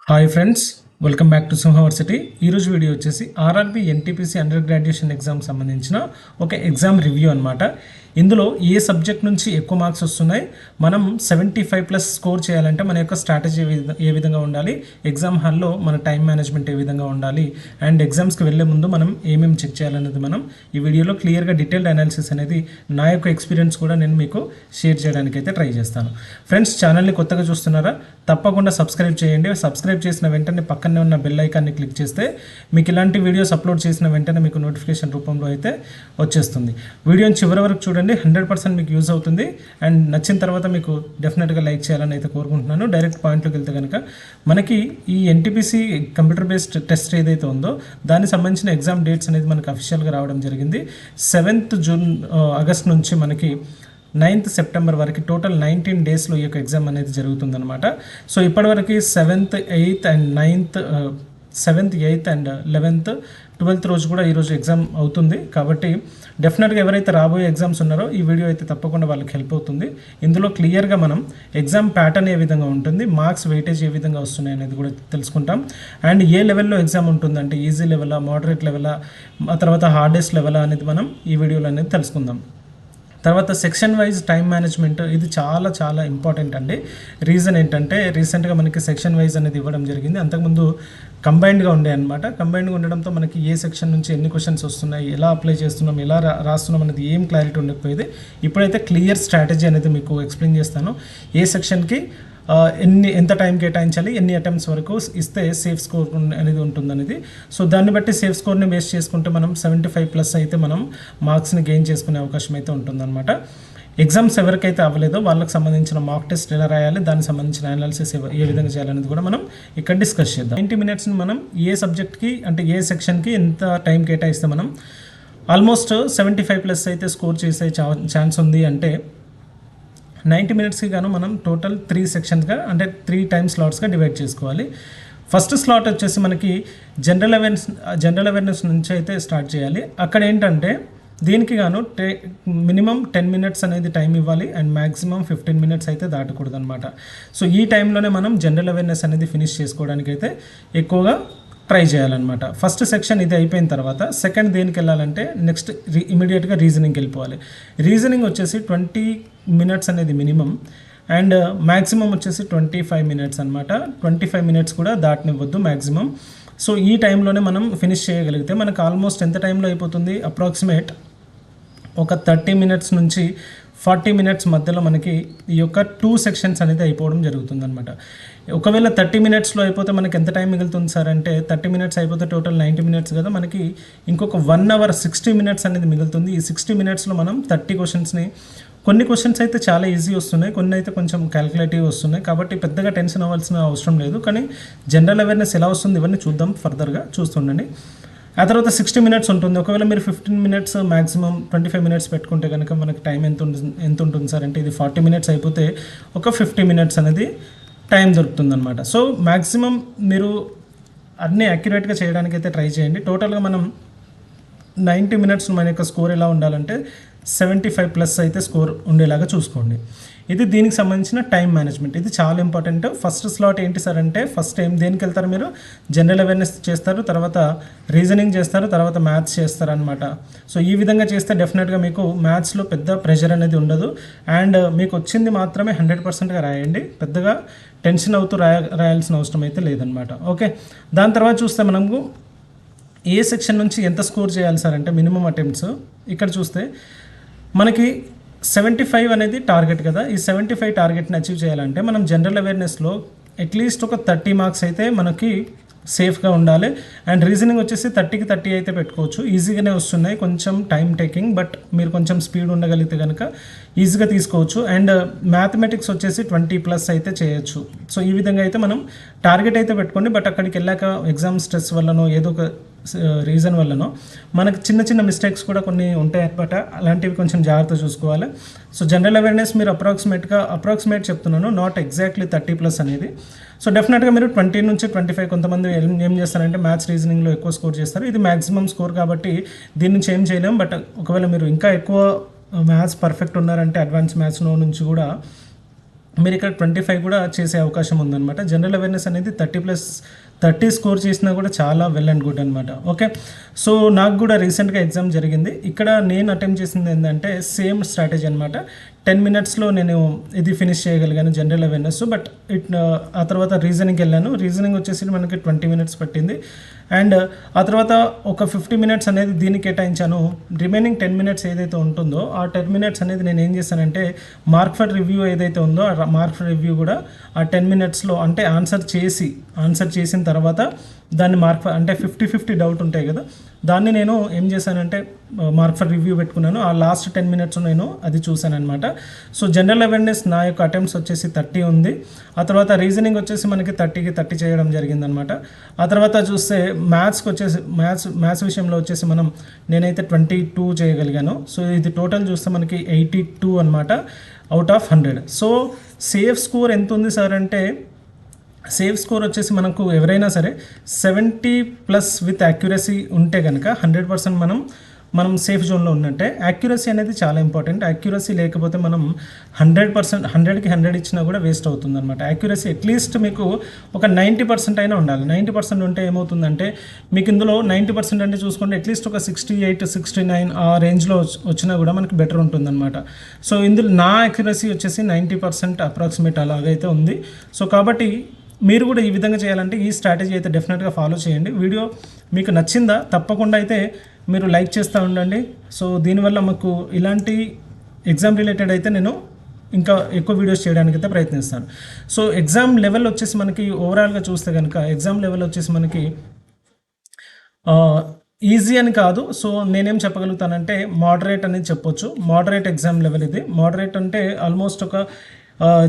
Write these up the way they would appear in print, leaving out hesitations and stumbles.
Hi friends, welcome back to సింహవర్సిటీ. ఈరోజు video వచ్చేసి RRB NTPC under graduation exam సంబంధించిన ఒక ఎగ్జామ్ రివ్యూ అనమాట. ఇందులో ఏ సబ్జెక్ట్ నుంచి ఎక్కువ మార్క్స్ వస్తున్నాయి, మనం 75+ స్కోర్ చేయాలంటే మన యొక్క స్ట్రాటజీ ఏ విధంగా ఉండాలి, ఎగ్జామ్ హాల్లో మన టైం మేనేజ్మెంట్ ఏ విధంగా ఉండాలి, అండ్ ఎగ్జామ్స్కి వెళ్ళే ముందు మనం ఏమేమి చెక్ చేయాలనేది మనం ఈ వీడియోలో క్లియర్గా డీటెయిల్డ్ అనాలిసిస్ అనేది నా యొక్క ఎక్స్పీరియన్స్ కూడా నేను మీకు షేర్ చేయడానికి అయితే ట్రై చేస్తాను. ఫ్రెండ్స్, ఛానల్ని కొత్తగా చూస్తున్నారా? తప్పకుండా సబ్స్క్రైబ్ చేయండి. సబ్స్క్రైబ్ చేసిన వెంటనే పక్కనే ఉన్న బెల్ ఐకాన్ని క్లిక్ చేస్తే మీకు ఇలాంటి వీడియోస్ అప్లోడ్ చేసిన వెంటనే మీకు నోటిఫికేషన్ రూపంలో అయితే వచ్చేస్తుంది. వీడియోని చివరి వరకు చూడండి, 100% మీకు యూజ్ అవుతుంది. అండ్ నచ్చిన తర్వాత మీకు డెఫినెట్గా లైక్ చేయాలని అయితే కోరుకుంటున్నాను. డైరెక్ట్ పాయింట్లోకి వెళ్తే కనుక మనకి ఈ ఎన్టీపీసీ కంప్యూటర్ బేస్డ్ టెస్ట్ ఏదైతే ఉందో దానికి సంబంధించిన ఎగ్జామ్ డేట్స్ అనేది మనకు అఫీషియల్గా రావడం జరిగింది. 7th ఆగస్ట్ నుంచి మనకి 9th సెప్టెంబర్ వరకు టోటల్ 19 డేస్లో ఈ యొక్క ఎగ్జామ్ అనేది జరుగుతుందన్నమాట. సో ఇప్పటివరకు 7th, 8th and 9th, 7th, 8th and 11th, 12th రోజు కూడా ఈరోజు ఎగ్జామ్ అవుతుంది. కాబట్టి డెఫినెట్గా ఎవరైతే రాబోయే ఎగ్జామ్స్ ఉన్నారో ఈ వీడియో అయితే తప్పకుండా వాళ్ళకి హెల్ప్ అవుతుంది. ఇందులో క్లియర్గా మనం ఎగ్జామ్ ప్యాటర్న్ ఏ విధంగా ఉంటుంది, మార్క్స్ వెయిటేజ్ ఏ విధంగా వస్తున్నాయి అనేది కూడా తెలుసుకుంటాం. అండ్ ఏ లెవెల్లో ఎగ్జామ్ ఉంటుందంటే ఈజీ లెవెలా, మోడరేట్ లెవెలా, ఆ తర్వాత హార్డెస్ట్ లెవెలా అనేది మనం ఈ వీడియోలో అనేది తెలుసుకుందాం. తర్వాత సెక్షన్ వైజ్ టైం మేనేజ్మెంట్, ఇది చాలా చాలా ఇంపార్టెంట్ అండి. రీజన్ ఏంటంటే రీసెంట్గా మనకి సెక్షన్ వైజ్ అనేది ఇవ్వడం జరిగింది. అంతకుముందు కంబైన్డ్గా ఉండే అనమాట. కంబైన్డ్గా ఉండడంతో మనకి ఏ సెక్షన్ నుంచి ఎన్ని క్వశ్చన్స్ వస్తున్నాయి, ఎలా అప్లై చేస్తున్నాం, ఎలా రాస్తున్నాం అనేది ఏం క్లారిటీ ఉండకపోయేది. ఇప్పుడైతే క్లియర్ స్ట్రాటజీ అనేది మీకు ఎక్స్ప్లెయిన్ చేస్తాను. ఏ సెక్షన్కి ఎంత టైం కేటాయించాలి, ఎన్ని అటెంప్ట్స్ వరకు ఇస్తే సేఫ్ స్కోర్ అనేది ఉంటుందనేది. సో దాన్ని బట్టి సేఫ్ స్కోర్ని బేస్ చేసుకుంటే మనం 75+ అయితే మనం మార్క్స్ని గెయిన్ చేసుకునే అవకాశం అయితే ఉంటుందన్నమాట. ఎగ్జామ్స్ ఎవరికైతే అవ్వలేదో వాళ్ళకి సంబంధించిన మాక్ టెస్ట్ ఎలా రాయాలి, దానికి సంబంధించిన అనాలిసిస్ ఏ విధంగా చేయాలనేది కూడా మనం ఇక్కడ డిస్కస్ చేద్దాం. 90 మినిట్స్ని మనం ఏ సబ్జెక్ట్కి అంటే ఏ సెక్షన్కి ఎంత టైం కేటాయిస్తే మనం ఆల్మోస్ట్ 75+ అయితే స్కోర్ చేసే ఛాన్స్ ఉంది అంటే 90 మినిట్స్కి గాను మనం టోటల్ 3 సెక్షన్స్గా అంటే 3 టైమ్ స్లాట్స్గా డివైడ్ చేసుకోవాలి. ఫస్ట్ స్లాట్ వచ్చేసి మనకి జనరల్ అవేర్నెస్ నుంచి అయితే స్టార్ట్ చేయాలి. అక్కడ ఏంటంటే దీనికి గాను మినిమం 10 మినిట్స్ అనేది టైం ఇవ్వాలి అండ్ మ్యాక్సిమం 15 మినిట్స్ అయితే దాటకూడదు అనమాట. సో ఈ టైంలోనే మనం జనరల్ అవేర్నెస్ అనేది ఫినిష్ చేసుకోవడానికి అయితే ఎక్కువగా ట్రై చేయాలన్నమాట. ఫస్ట్ సెక్షన్ ఇది అయిపోయిన తర్వాత సెకండ్ దేనికి వెళ్ళాలంటే నెక్స్ట్ ఇమీడియట్గా రీజనింగ్కి వెళ్ళిపోవాలి. రీజనింగ్ వచ్చేసి 20 మినిట్స్ అనేది మినిమం అండ్ మ్యాక్సిమం వచ్చేసి 25 మినిట్స్ అనమాట. 25 మినిట్స్ కూడా దాటనివ్వద్దు మ్యాక్సిమం. సో ఈ టైంలోనే మనం ఫినిష్ చేయగలిగితే మనకు ఆల్మోస్ట్ ఎంత టైంలో అయిపోతుంది, అప్రాక్సిమేట్ ఒక 30 మినిట్స్ నుంచి 40 మినిట్స్ మధ్యలో మనకి ఈ యొక్క 2 సెక్షన్స్ అనేది అయిపోవడం జరుగుతుంది అనమాట. ఒకవేళ 30 మినిట్స్లో అయిపోతే మనకి ఎంత టైం మిగులుతుంది సార్ అంటే 30 మినిట్స్ అయిపోతే టోటల్ 90 మినిట్స్ కదా, మనకి ఇంకొక 1 అవర్ 60 మినిట్స్ అనేది మిగులుతుంది. ఈ 60 మినిట్స్లో మనం 30 క్వశ్చన్స్ని, కొన్ని క్వశ్చన్స్ అయితే చాలా ఈజీ వస్తున్నాయి, కొన్ని అయితే కొంచెం క్యాలిక్యులేటివ్ వస్తున్నాయి. కాబట్టి పెద్దగా టెన్షన్ అవ్వాల్సిన అవసరం లేదు. కానీ జనరల్ అవేర్నెస్ ఎలా వస్తుంది ఇవన్నీ చూద్దాం, ఫర్దర్గా చూస్తుండండి. ఆ తర్వాత 60 మినిట్స్ ఉంటుంది. ఒకవేళ మీరు 15 మినిట్స్ మ్యాక్సిమం 25 మినిట్స్ పెట్టుకుంటే కనుక మనకి టైం ఎంత ఉంటుంది సార్ అంటే ఇది 40 మినిట్స్ అయిపోతే ఒక 50 మినిట్స్ అనేది టైం దొరుకుతుందన్నమాట. సో మ్యాక్సిమం మీరు అన్నీ అక్యురేట్గా చేయడానికి అయితే ట్రై చేయండి. టోటల్గా మనం 90 మినిట్స్ మన యొక్క స్కోర్ ఎలా ఉండాలంటే 75+ అయితే స్కోర్ ఉండేలాగా చూసుకోండి. ఇది దీనికి సంబంధించిన టైం మేనేజ్మెంట్, ఇది చాలా ఇంపార్టెంట్. ఫస్ట్ స్లాట్ ఏంటి సార్ అంటే ఫస్ట్ టైం దేనికి వెళ్తారు మీరు, జనరల్ అవేర్నెస్ చేస్తారు, తర్వాత రీజనింగ్ చేస్తారు, తర్వాత మ్యాథ్స్ చేస్తారు అనమాట. సో ఈ విధంగా చేస్తే డెఫినెట్గా మీకు మ్యాథ్స్లో పెద్ద ప్రెషర్ అనేది ఉండదు అండ్ మీకు వచ్చింది మాత్రమే 100%గా రాయండి. పెద్దగా టెన్షన్ అవుతూ రాయాల్సిన అవసరం అయితే లేదనమాట. ఓకే, దాని తర్వాత చూస్తే మనకు ఏ సెక్షన్ నుంచి ఎంత స్కోర్ చేయాలి సార్ అంటే మినిమం అటెంప్ట్స్. ఇక్కడ చూస్తే మనకి 75 అనేది టార్గెట్ కదా. ఈ 75 టార్గెట్ని అచీవ్ చేయాలంటే మనం జనరల్ అవేర్నెస్లో అట్లీస్ట్ ఒక 30 మార్క్స్ అయితే మనకి సేఫ్గా ఉండాలి. అండ్ రీజనింగ్ వచ్చేసి 30కి 30 అయితే పెట్టుకోవచ్చు, ఈజీగానే వస్తున్నాయి. కొంచెం టైం టేకింగ్, బట్ మీరు కొంచెం స్పీడ్ ఉండగలిగితే కనుక ఈజీగా తీసుకోవచ్చు. అండ్ మ్యాథమెటిక్స్ వచ్చేసి 20+ అయితే చేయొచ్చు. సో ఈ విధంగా అయితే మనం టార్గెట్ అయితే పెట్టుకోండి. బట్ అక్కడికి వెళ్ళాక ఎగ్జామ్ స్ట్రెస్ వల్లనో ఏదో ఒక రీజన్ వల్లనో మనకు చిన్న చిన్న మిస్టేక్స్ కూడా కొన్ని ఉంటాయి అనమాట. అలాంటివి కొంచెం జాగ్రత్త చూసుకోవాలి. సో జనరల్ అవేర్నెస్ మీరు అప్రాక్సిమేట్ చెప్తున్నాను, నాట్ ఎగ్జాక్ట్లీ 30+ అనేది. సో డెఫినెట్గా మీరు 20 నుంచి 25, కొంతమంది ఏం చేస్తారంటే మ్యాథ్స్ రీజనింగ్లో ఎక్కువ స్కోర్ చేస్తారు. ఇది మ్యాక్సిమం స్కోర్ కాబట్టి దీని నుంచి ఏం చేయలేము. బట్ ఒకవేళ మీరు ఇంకా ఎక్కువ మ్యాథ్స్ పర్ఫెక్ట్ ఉన్నారంటే అడ్వాన్స్ మ్యాథ్స్లో నుంచి కూడా మీరు ఇక్కడ 25 కూడా చేసే అవకాశం ఉందన్నమాట. జనరల్ అవేర్నెస్ అనేది 30 స్కోర్ చేసినా కూడా చాలా వెల్ అండ్ గుడ్ అనమాట. ఓకే, సో నాకు కూడా రీసెంట్గా ఎగ్జామ్ జరిగింది. ఇక్కడ నేను అటెంప్ట్ చేసింది ఏంటంటే సేమ్ స్ట్రాటజీ అనమాట. 10 మినిట్స్లో నేను ఇది ఫినిష్ చేయగలిగాను జనరల్ అవేర్నెస్. బట్ ఆ తర్వాత రీజనింగ్కి వెళ్ళాను. రీజనింగ్ వచ్చేసి మనకి 20 మినిట్స్ పట్టింది. అండ్ ఆ తర్వాత ఒక 50 మినిట్స్ అనేది దీనికి కేటాయించాను. రిమైనింగ్ 10 మినిట్స్ ఏదైతే ఉంటుందో ఆ 10 మినిట్స్ అనేది నేను ఏం చేశానంటే మార్క్ ఫర్ రివ్యూ ఏదైతే ఉందో ఆ మార్క్ ఫర్ రివ్యూ కూడా ఆ 10 మినిట్స్లో అంటే ఆన్సర్ చేసిన తర్వాత దాన్ని అంటే 50-50 డౌట్ ఉంటాయి కదా, దాన్ని నేను ఏం చేశానంటే మార్క్ ఫర్ రివ్యూ పెట్టుకున్నాను. ఆ లాస్ట్ 10 మినిట్స్ నేను అది చూశాను అనమాట. సో జనరల్ అవేర్నెస్ నా యొక్క అటెంప్ట్స్ వచ్చేసి 30 ఉంది. ఆ తర్వాత రీజనింగ్ వచ్చేసి మనకి 30కి 30 చేయడం జరిగిందనమాట. ఆ తర్వాత చూస్తే మ్యాథ్స్కి వచ్చేసి మ్యాథ్స్ విషయంలో వచ్చేసి నేనైతే 22 చేయగలిగాను. సో ఇది టోటల్ చూస్తే మనకి 82 అనమాట out of 100. So safe score ఎంత ఉంది సార్ అంటే సేఫ్ స్కోర్ వచ్చేసి మనకు ఎవరైనా సరే 70+ విత్ యాక్యురసీ ఉంటే కనుక 100% మనం సేఫ్ జోన్లో ఉన్నట్టే. యాక్యురసీ అనేది చాలా ఇంపార్టెంట్. యాక్యురసీ లేకపోతే మనం 100%, 100కి 100 ఇచ్చినా కూడా వేస్ట్ అవుతుంది అనమాట. యాక్యురసీ అట్లీస్ట్ మీకు ఒక 90% అయినా ఉండాలి. 90% ఉంటే ఏమవుతుందంటే మీకు ఇందులో 90% అంటే చూసుకుంటే అట్లీస్ట్ ఒక 68, 69 ఆ రేంజ్లో వచ్చినా కూడా మనకి బెటర్ ఉంటుందన్నమాట. సో ఇందులో నా యాక్యురసీ వచ్చేసి 90% అప్రాక్సిమేట్ అలాగైతే ఉంది. సో కాబట్టి మీరు కూడా ఈ విధంగా చేయాలంటే ఈ స్ట్రాటజీ అయితే డెఫినెట్గా ఫాలో చేయండి. వీడియో మీకు నచ్చిందా తప్పకుండా అయితే మీరు లైక్ చేస్తూ ఉండండి. సో దీనివల్ల మాకు ఇలాంటి ఎగ్జామ్ రిలేటెడ్ అయితే నేను ఇంకా ఎక్కువ వీడియోస్ చేయడానికి అయితే ప్రయత్నిస్తాను. సో ఎగ్జామ్ లెవెల్ వచ్చేసి మనకి ఓవరాల్గా చూస్తే కనుక ఎగ్జామ్ లెవెల్ వచ్చేసి మనకి ఈజీ అని కాదు. సో నేనేం చెప్పగలుగుతానంటే మోడరేట్ అనేది చెప్పొచ్చు. మోడరేట్ ఎగ్జామ్ లెవెల్ ఇది. మోడరేట్ అంటే ఆల్మోస్ట్ ఒక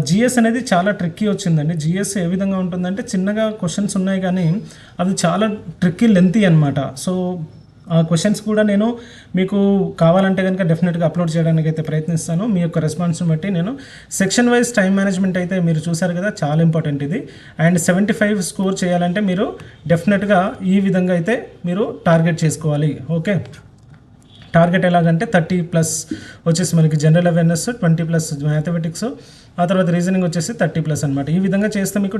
జిఎస్ అనేది చాలా ట్రిక్కీ వచ్చిందండి. జిఎస్ ఏ విధంగా ఉంటుందంటే చిన్నగా క్వశ్చన్స్ ఉన్నాయి కానీ అది చాలా ట్రిక్కీ లెంతీ అనమాట. సో ఆ క్వశ్చన్స్ కూడా నేను మీకు కావాలంటే కనుక డెఫినెట్గా అప్లోడ్ చేయడానికి అయితే ప్రయత్నిస్తాను. మీ యొక్క రెస్పాన్స్ని బట్టి నేను సెక్షన్ వైజ్ టైం మేనేజ్మెంట్ అయితే మీరు చూసారు కదా, చాలా ఇంపార్టెంట్ ఇది. అండ్ 75 స్కోర్ చేయాలంటే మీరు డెఫినెట్గా ఈ విధంగా అయితే మీరు టార్గెట్ చేసుకోవాలి. ఓకే, టార్గెట్ ఎలాగంటే 30+ వచ్చేసి మనకి జనరల్ అవేర్నెస్, 20+ మ్యాథమెటిక్స్, ఆ తర్వాత రీజనింగ్ వచ్చేసి 30+ అనమాట. ఈ విధంగా చేస్తే మీకు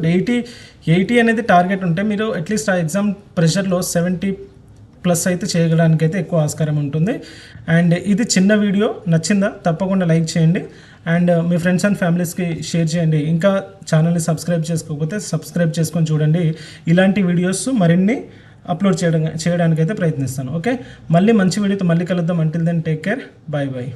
80 అనేది టార్గెట్ ఉంటే మీరు అట్లీస్ట్ ఆ ఎగ్జామ్ ప్రెషర్లో 70+ అయితే చేయడానికి అయితే ఎక్కువ ఆస్కారం ఉంటుంది. అండ్ ఇది చిన్న వీడియో నచ్చిందా తప్పకుండా లైక్ చేయండి. అండ్ మీ ఫ్రెండ్స్ అండ్ ఫ్యామిలీస్కి షేర్ చేయండి. ఇంకా ఛానల్ని సబ్స్క్రైబ్ చేసుకోకపోతే సబ్స్క్రైబ్ చేసుకొని చూడండి. ఇలాంటి వీడియోస్ మరిన్ని అప్లోడ్ చేయడానికి అయితే ప్రయత్నిస్తాను. ఓకే, మళ్ళీ మంచి వీడియోతో మళ్ళీ కలుద్దాం. Until then take care, bye bye.